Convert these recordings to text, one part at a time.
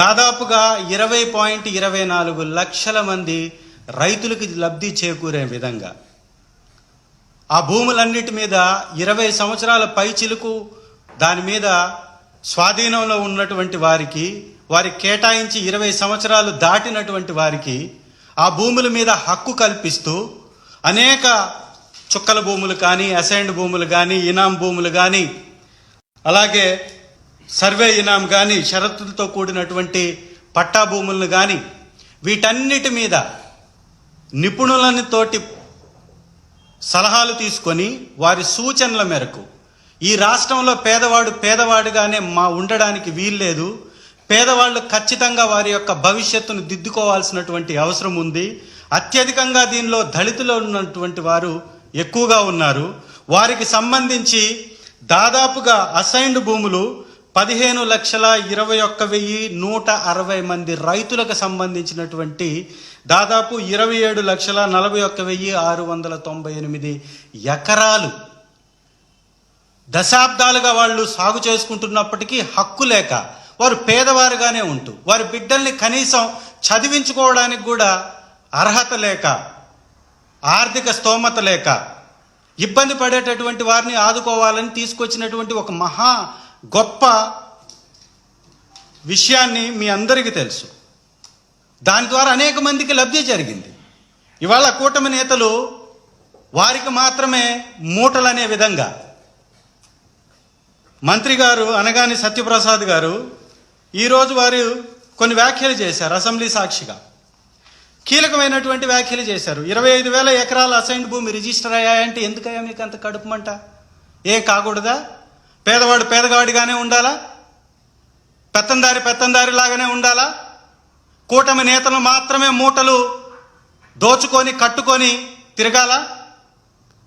దాదాపుగా 20.24 లక్షల మంది రైతులకు లబ్ధి చేకూరే విధంగా ఆ భూములన్నిటి మీద 20 సంవత్సరాల పైచిలుకు దాని మీద స్వాధీనంలో ఉన్నటువంటి వారికి కేటాయించి 20 సంవత్సరాలు దాటినటువంటి వారికి ఆ భూముల మీద హక్కు కల్పిస్తూ అనేక చుక్కల భూములు కానీ, అసైన్డ్ భూములు కానీ, ఇనాం భూములు కానీ, అలాగే సర్వే ఇనాం కానీ, షరతులతో కూడినటువంటి పట్టా భూములను కానీ, వీటన్నిటి మీద నిపుణులతోటి సలహాలు తీసుకొని వారి సూచనల మేరకు ఈ రాష్ట్రంలో పేదవాడుగానే ఉండడానికి వీల్లేదు, పేదవాళ్ళు ఖచ్చితంగా వారి యొక్క భవిష్యత్తును దిద్దుకోవాల్సినటువంటి అవసరం ఉంది. అత్యధికంగా దీనిలో దళితులు ఉన్నటువంటి వారు ఎక్కువగా ఉన్నారు. వారికి సంబంధించి దాదాపుగా అసైన్డ్ భూములు 15,21,160 మంది రైతులకు సంబంధించినటువంటి దాదాపు 27,41,698 ఎకరాలు దశాబ్దాలుగా వాళ్ళు సాగు చేసుకుంటున్నప్పటికీ హక్కు లేక వారు పేదవారుగానే ఉంటూ వారి బిడ్డల్ని కనీసం చదివించుకోవడానికి కూడా అర్హత లేక, ఆర్థిక స్తోమత లేక ఇబ్బంది పడేటటువంటి వారిని ఆదుకోవాలని తీసుకొచ్చినటువంటి ఒక మహా గొప్ప విషయాన్ని మీ అందరికీ తెలుసు. దాని ద్వారా అనేక మందికి లబ్ధి జరిగింది. ఇవాళ కూటమి నేతలు వారికి మాత్రమే మూటలనే విధంగా మంత్రి గారు అనగాని సత్యప్రసాద్ గారు ఈరోజు వారు కొన్ని వ్యాఖ్యలు చేశారు. అసెంబ్లీ సాక్షిగా కీలకమైనటువంటి వ్యాఖ్యలు చేశారు. 25,000 ఎకరాల అసైన్డ్ భూమి రిజిస్టర్ అయ్యాయంటే ఎందుకయ్యా మీకు అంత కడుపుమంట? ఏం కాకూడదా? పేదవాడు పేదవాడిగానే ఉండాలా? పెత్తందారి లాగానే ఉండాలా? కూటమి నేతలు మాత్రమే మూటలు దోచుకొని కట్టుకొని తిరగాల?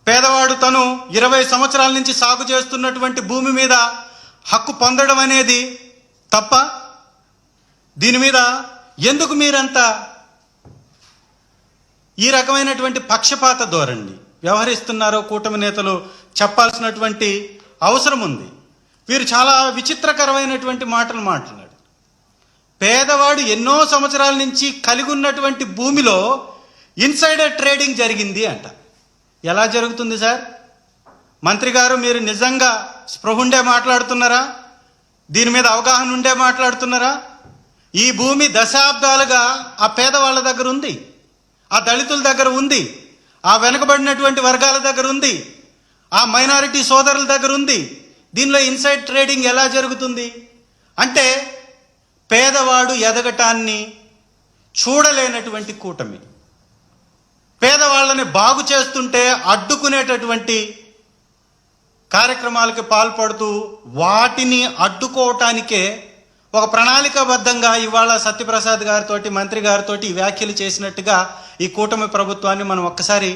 పేదవాడు తను 20 సంవత్సరాల నుంచి సాగు చేస్తున్నటువంటి భూమి మీద హక్కు పొందడం అనేది తప్ప? దీని మీద ఎందుకు మీరంతా ఈ రకమైనటువంటి పక్షపాత ధోరణి వ్యవహరిస్తున్నారో కూటమి నేతలు చెప్పాల్సినటువంటి అవసరం ఉంది. వీరు చాలా విచిత్రకరమైనటువంటి మాటలు మాట్లాడారు. పేదవాడు ఎన్నో సంవత్సరాల నుంచి కలిగి ఉన్నటువంటి భూమిలో ఇన్సైడర్ ట్రేడింగ్ జరిగింది అంట. ఎలా జరుగుతుంది సార్? మంత్రి గారు, మీరు నిజంగా స్పృహ ఉండే మాట్లాడుతున్నారా? దీని మీద అవగాహన ఉండే మాట్లాడుతున్నారా? ఈ భూమి దశాబ్దాలుగా ఆ పేదవాళ్ళ దగ్గర ఉంది, ఆ దళితుల దగ్గర ఉంది, ఆ వెనుకబడినటువంటి వర్గాల దగ్గర ఉంది, ఆ మైనారిటీ సోదరుల దగ్గర ఉంది. దీనిలో ఇన్సైడ్ ట్రేడింగ్ ఎలా జరుగుతుంది? అంటే పేదవాడు ఎదగటాన్ని చూడలేనటువంటి కూటమి, పేదవాళ్ళని బాగు చేస్తుంటే అడ్డుకునేటటువంటి కార్యక్రమాలకి పాల్పడుతూ వాటిని అడ్డుకోవటానికే ఒక ప్రణాళికాబద్ధంగా ఇవాళ సత్యప్రసాద్ గారితోటి, మంత్రి గారితోటి వ్యాఖ్యలు చేసినట్టుగా ఈ కూటమి ప్రభుత్వాన్ని మనం ఒక్కసారి